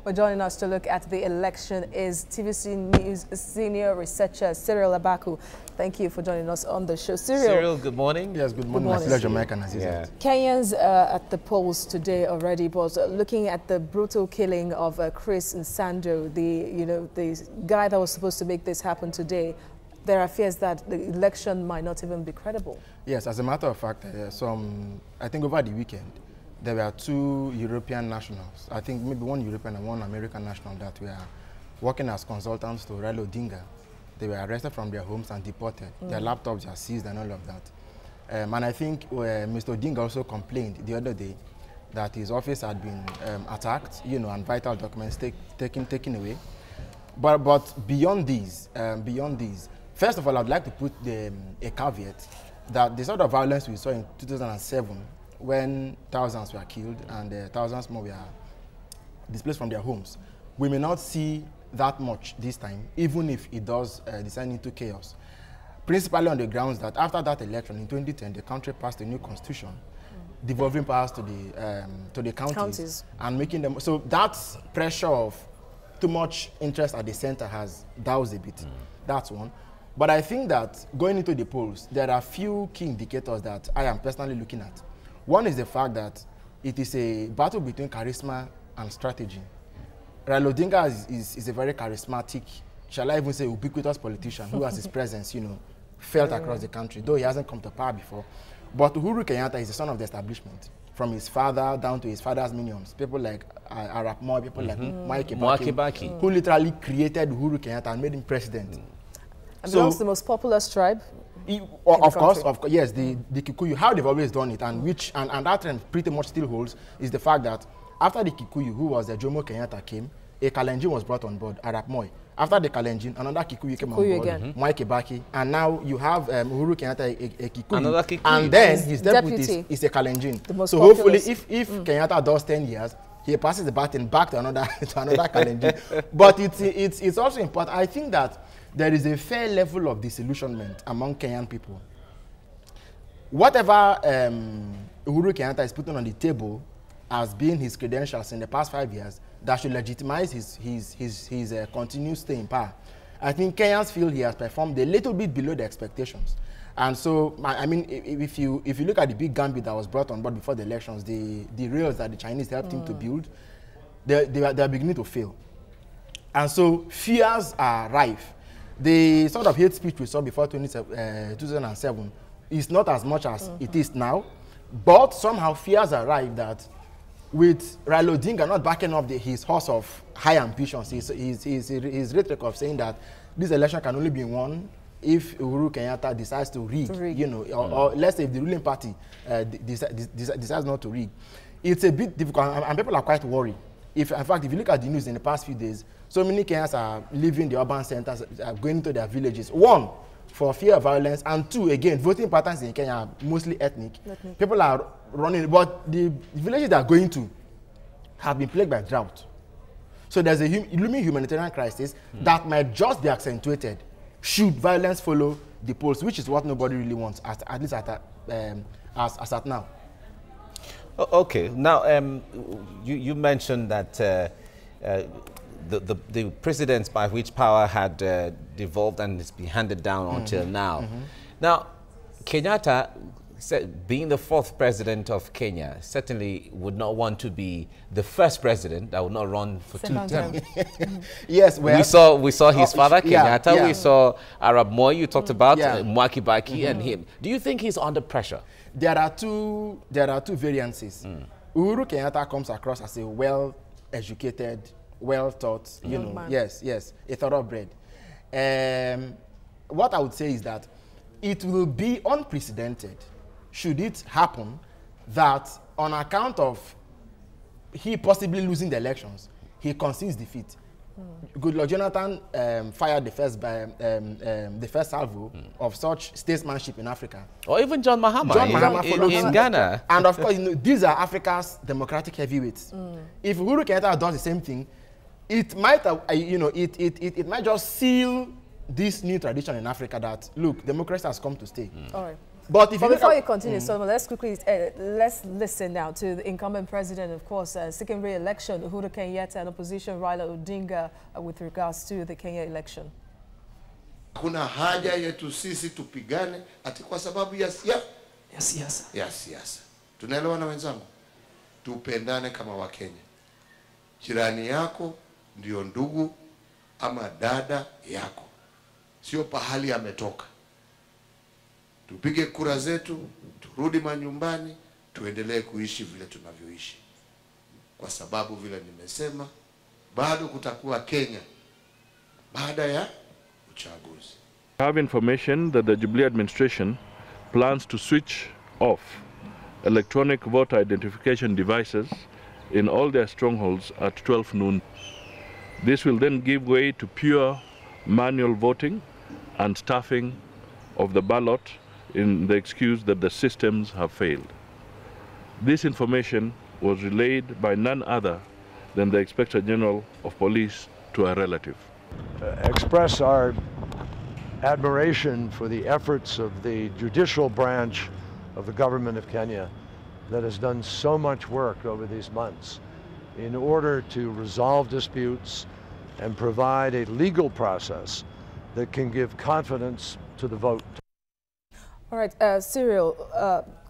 Well, joining us to look at the election is TVC News senior researcher Cyril Abaku. Thank you for joining us on the show. Cyril, good morning. Yes, good morning. My pleasure, American Assistant. Kenyans at the polls today already, but looking at the brutal killing of Chris Nsando, the guy that was supposed to make this happen today, there are fears that the election might not even be credible. Yes, as a matter of fact, I think over the weekend, there were 2 European nationals, I think maybe 1 European and 1 American national, that were working as consultants to Raila Odinga. They were arrested from their homes and deported. Their laptops are seized and all of that. And I think Mr. Odinga also complained the other day that his office had been attacked, and vital documents taken away. But beyond these, first of all, I'd like to put a caveat that the sort of violence we saw in 2007, when thousands were killed and thousands more were displaced from their homes, we may not see that much this time, even if it does descend into chaos. Principally on the grounds that after that election in 2010, the country passed a new constitution, devolving powers to the counties and making them. So that pressure of too much interest at the center has doused a bit. That's one. But I think that going into the polls, there are a few key indicators that I am personally looking at. One is the fact that it is a battle between charisma and strategy. Raila Odinga is a very charismatic, shall I even say ubiquitous politician who has his presence, felt across the country, though he hasn't come to power before. But Uhuru Kenyatta is the son of the establishment, from his father down to his father's minions. People like Arap Moi, people like Mwai Kibaki, who literally created Uhuru Kenyatta and made him president. And belongs to the most populous tribe? Of course, yes, the Kikuyu, how they've always done it, and that trend pretty much still holds, is the fact that after the Kikuyu, who was the Jomo Kenyatta, came, a Kalenjin was brought on board, Arap Moi. After the Kalenjin, another Kikuyu came on board, Mwai Kibaki, and now you have Uhuru Kenyatta, a Kikuyu, another Kikuyu, and then his deputy is a Kalenjin. So hopefully, if Kenyatta does 10 years, he passes the baton back to another Kalenjin. But it's also important. I think that there is a fair level of disillusionment among Kenyan people. Whatever Uhuru Kenyatta is putting on the table as being his credentials in the past 5 years, that should legitimize his continued stay in power. I think Kenyans feel he has performed a little bit below the expectations. And so, I mean, if you look at the big gambit that was brought on board before the elections, the rails that the Chinese helped him to build, they're beginning to fail. And so fears are rife. The sort of hate speech we saw before 2007 is not as much as it is now, but somehow fears arrive that with Raila Odinga not backing up his horse of high ambitions, his rhetoric of saying that this election can only be won if Uhuru Kenyatta decides to rig, or let's say if the ruling party decides not to rig. It's a bit difficult, and people are quite worried. In fact, if you look at the news in the past few days, so many Kenyans are leaving the urban centers, going to their villages. 1, for fear of violence, and 2, again, voting patterns in Kenya are mostly ethnic. People are running, but the villages they are going to have been plagued by drought. So there's a looming humanitarian crisis that might just be accentuated should violence follow the polls, which is what nobody really wants, at least as at now. Okay, now you mentioned that the precedents by which power had devolved and it's been handed down until now. Now, Kenyatta, being the 4th president of Kenya, certainly would not want to be the first president that would not run for 2 terms. Yes, well, we saw his father Kenyatta. We saw Arap Moi. You talked about Mwai Kibaki and him. Do you think he's under pressure? There are two variances. Uhuru Kenyatta comes across as a well-educated, well-taught, a thoroughbred. What I would say is that it will be unprecedented, should it happen, that on account of he possibly losing the elections, he concedes defeat. Goodluck Jonathan fired the first salvo of such statesmanship in Africa. Or even John Mahama, in Ghana. And of course, these are Africa's democratic heavyweights. If Uhuru Kenyatta does the same thing, it might, it might just seal this new tradition in Africa that, look, democracy has come to stay. All right. But if before you continue, Solomon, let's quickly let's listen now to the incumbent president, of course, seeking re-election, Uhuru Kenyatta, and opposition Raila Odinga with regards to the Kenya election. Kuna haja yetu sisi tupigane ati kwa sababu ya siasa. Ya siasa. Tunaelewana wenzangu? Tupendane kama Wakenya. Jirani yako ndio ndugu ama dada yako. Sio pahali ametoka. Tupige kura zetu, turudi manyumbani, tuendelee kuishi vile tunavyoishi. Kwa sababu vile nimesema, bado kutakuwa Kenya baada ya uchaguzi. I have information that the Jubilee administration plans to switch off electronic voter identification devices in all their strongholds at 12 noon. This will then give way to pure manual voting and staffing of the ballot in the excuse that the systems have failed. This information was relayed by none other than the Inspector General of Police to a relative. Express our admiration for the efforts of the judicial branch of the government of Kenya that has done so much work over these months in order to resolve disputes and provide a legal process that can give confidence to the vote. All right, Cyril,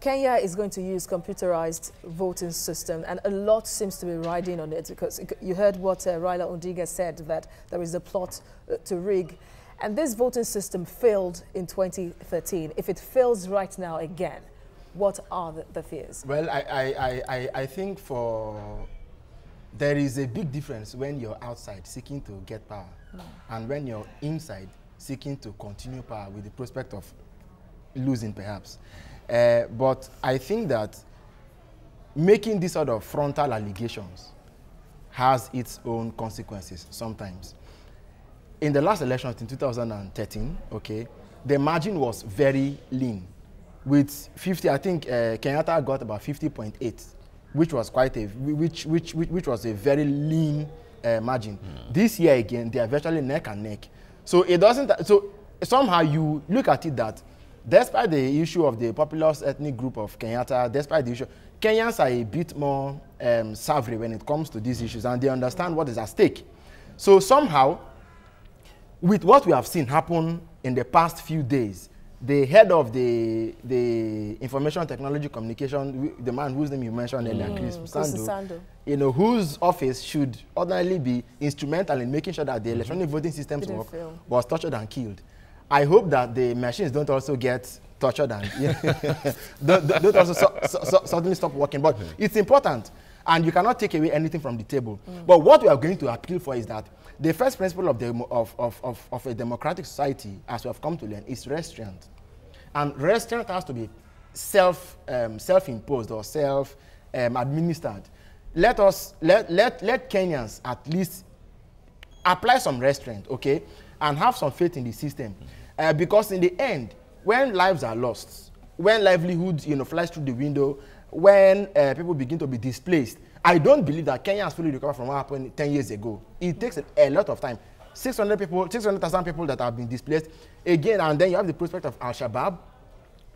Kenya is going to use computerized voting system, and a lot seems to be riding on it, because you heard what Raila Odinga said, that there is a plot to rig. And this voting system failed in 2013. If it fails right now again, what are the fears? Well, I think there is a big difference when you're outside seeking to get power and when you're inside seeking to continue power with the prospect of losing perhaps. But I think that making this sort of frontal allegations has its own consequences sometimes. In the last election in 2013, okay, the margin was very lean. With 50, I think Kenyatta got about 50.8, which was quite a which was a very lean margin. This year again, they are virtually neck and neck. So it doesn't. So somehow you look at it that, despite the issue of the populous ethnic group of Kenyatta, despite the issue, Kenyans are a bit more savvy when it comes to these issues, and they understand what is at stake. So somehow, with what we have seen happen in the past few days, the head of the information technology communication, the man whose name you mentioned earlier, Chris Sando, you know, whose office should ordinarily be instrumental in making sure that the electronic voting systems work, was tortured and killed. I hope that the machines don't also get tortured and don't also suddenly stop working. But it's important, and you cannot take away anything from the table. But what we are going to appeal for is that the first principle of a democratic society, as we have come to learn, is restraint. And restraint has to be self-imposed or self-administered. Let Kenyans at least apply some restraint, okay, and have some faith in the system. Because in the end, when lives are lost, when livelihoods, you know, flies through the window, when people begin to be displaced, I don't believe that Kenya has fully recovered from what happened 10 years ago. It takes a lot of time. 600,000 people that have been displaced again, and then you have the prospect of Al-Shabaab,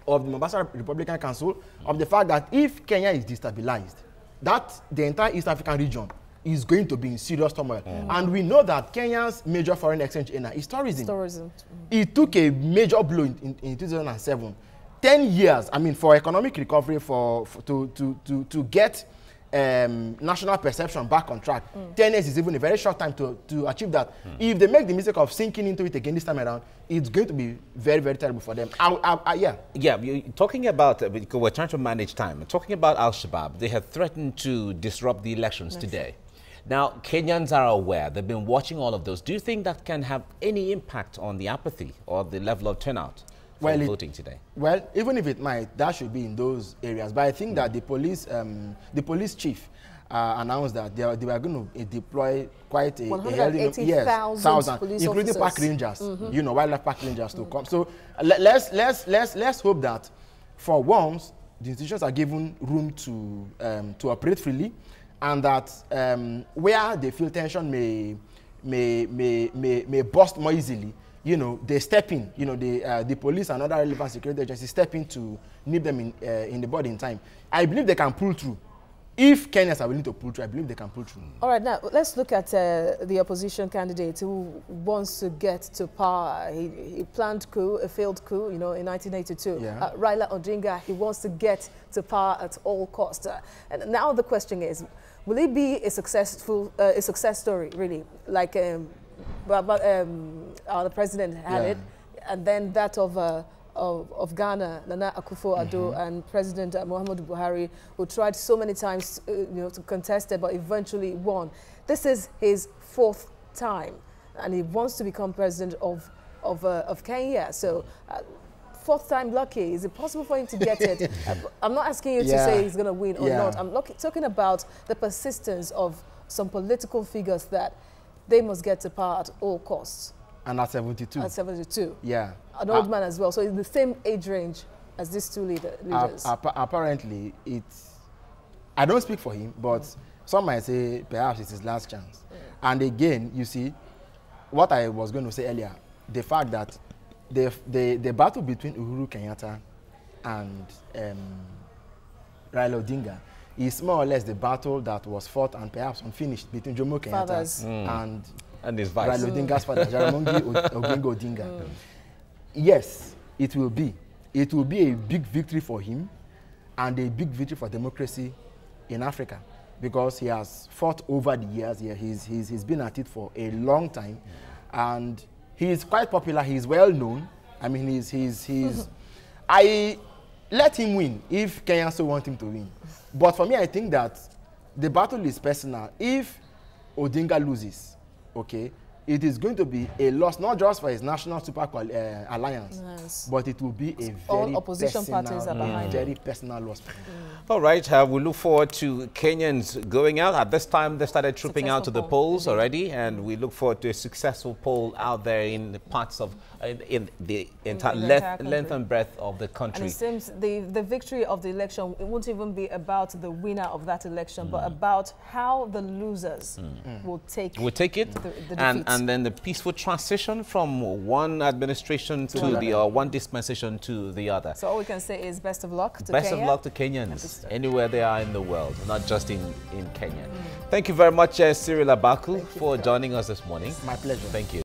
of the Mombasa Republican Council, of the fact that if Kenya is destabilized, that the entire East African region is going to be in serious turmoil. And we know that Kenya's major foreign exchange earner is tourism. It took a major blow in 2007. 10 years, I mean, for economic recovery, to get national perception back on track. 10 years is even a very short time to achieve that. If they make the mistake of sinking into it again this time around, it's going to be very, very terrible for them. Yeah, you're talking about, because we're trying to manage time, talking about Al-Shabaab, they have threatened to disrupt the elections today. Now, Kenyans are aware, they've been watching all of those. Do you think that can have any impact on the apathy or the level of turnout for voting today? Well, even if it might, that should be in those areas. But I think that the police chief announced that they were going to deploy quite a 180,000 police including park rangers, you know, wildlife park rangers to come. So let's hope that for once the institutions are given room to operate freely, and that where they feel tension may burst more easily, you know, they step in, you know, the police and other relevant security agencies step in to nip them in the bud in time. I believe they can pull through. If Kenyans are willing to pull through, I believe they can pull through. All right, now let's look at the opposition candidate who wants to get to power. He planned coup, a failed coup, you know, in 1982. Yeah. Raila Odinga, he wants to get to power at all costs. And now the question is, will it be a success story, really, like the president had it, and then that of Ghana, Nana Akufo-Addo, and President Muhammadu Buhari, who tried so many times, you know, to contest it, but eventually won. This is his 4th time, and he wants to become president of Kenya. So, 4th time lucky. Is it possible for him to get it? I'm not asking you to say he's going to win or not. I'm talking about the persistence of some political figures that they must get to power at all costs. And at 72. At 72. Yeah. An old man as well. So in the same age range as these two leaders. Apparently, I don't speak for him, but some might say perhaps it's his last chance. And again, you see, what I was going to say earlier, the fact that the battle between Uhuru Kenyatta and Raila Odinga is more or less the battle that was fought and perhaps unfinished between Jomo Kenyatta and his vice. Raila Odinga's father, Jaramogi Oginga Odinga. Yes, it will be. It will be a big victory for him and a big victory for democracy in Africa, because he has fought over the years. He's been at it for a long time, and he is quite popular. He's well known. I mean, I let him win if Kenyans still want him to win. But for me, I think that the battle is personal. If Odinga loses, okay, it is going to be a loss, not just for his national super alliance, but it will be a very opposition parties are behind very personal loss. All right, we look forward to Kenyans going out. At this time, they started trooping out to the polls already, and we look forward to a successful poll out there in the parts of, in the entire length and breadth of the country. And it seems the victory of the election, it won't even be about the winner of that election, but about how the losers will take it. The defeat. And then the peaceful transition from one administration to one dispensation to the other. So all we can say is best of luck to Kenya. Best of luck to Kenyans, anywhere they are in the world, not just in Kenya. Thank you very much, Cyril Abaku, for joining us this morning. My pleasure. Thank you.